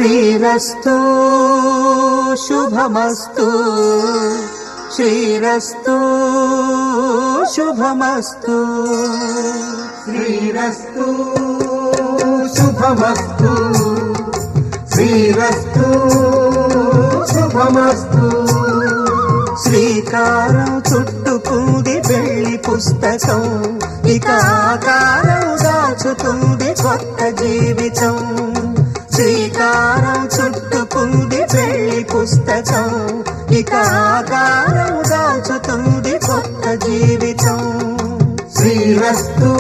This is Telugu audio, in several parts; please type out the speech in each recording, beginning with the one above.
శ్రీరస్తు శుభమస్తు శ్రీరస్తు శుభమస్తు శ్రీరస్తు శుభమస్తు శ్రీరస్తు శుభమస్తు శ్రీకారం చుట్టుకుంది పెళ్లి పుస్తకం ఇక ఆకారం దాచుతుంది కొత్త జీవితం శ్రీకారం చుట్టుకుంది పెళ్లి పుస్తకం ఇక ఆకారం దాచుతుంది కొత్త జీవితం శ్రీరస్తు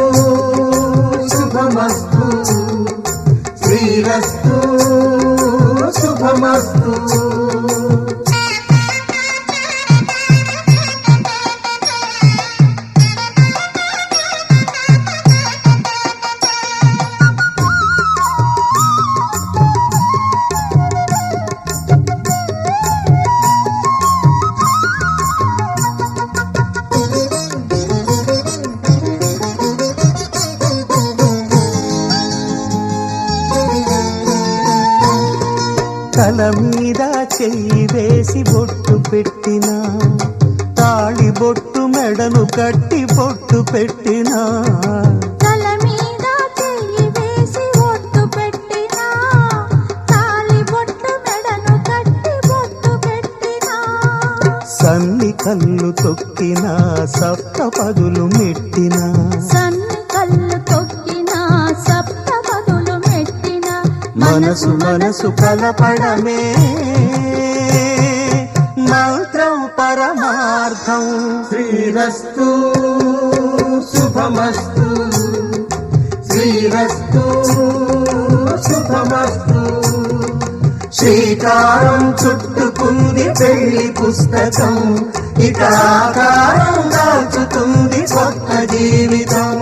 శుభమస్తు శ్రీరస్తు శుభమస్తు తల మీద చెయ్యి వేసి బొట్టు పెట్టినా తాళి బొట్టు మెడను కట్టి బొట్టు పెట్టినా తల మీద చెయ్యి వేసి బొట్టు పెట్టినా తాళి బొట్టు మెడను కట్టి బొట్టు పెట్టినా సన్ని కళ్ళు తొక్కినా సప్త పదులు మెట్టినా సన్ని కళ్ళు తొక్కినా సప్త పదులు మెట్టినా మనసు మనసు కలపడమే మంత్రం పరమార్థం శ్రీరస్తు శుభమస్తు శ్రీరస్తు శుభమస్తు శ్రీకారం చుట్టుకుంది పెళ్లి పుస్తకం ఇక ఆకారం దాచుతుంది కొత్త జీవితం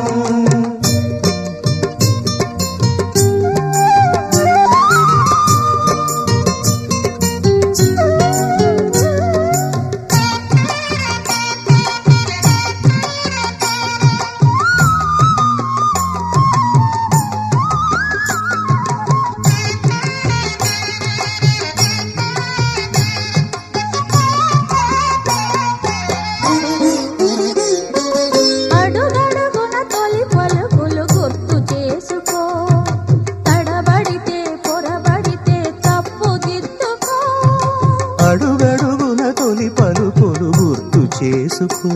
అడుగడుగున తొలి పలుకులు గుర్తు చేసుకో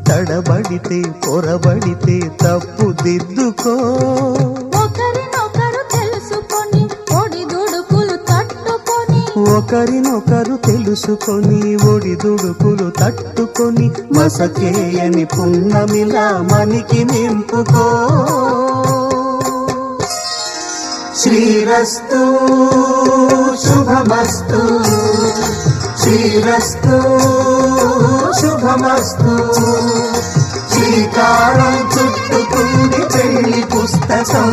తడబడితే పొరబడితే తప్పు దిద్దుకో ఒకరినొకరు తెలుసుకొని ఒడిదుడుకులు తట్టుకొని ఒకరినొకరు తెలుసుకొని ఒడిదుడుకులు తట్టుకొని మసకేయని పున్నమిలా మనికి నింపుకో శ్రీరస్తు శుభమస్తు శ్రీరస్తు శుభమస్తు శ్రీకారం చుట్టుకుంది పెళ్లి పుస్తకం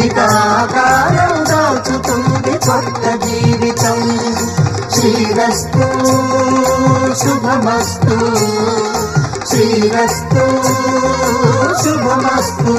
ఇక ఆకారం దాచుతుంది కొత్త జీవితం శ్రీరస్తు శుభమస్తు శ్రీరస్తు శుభమస్తు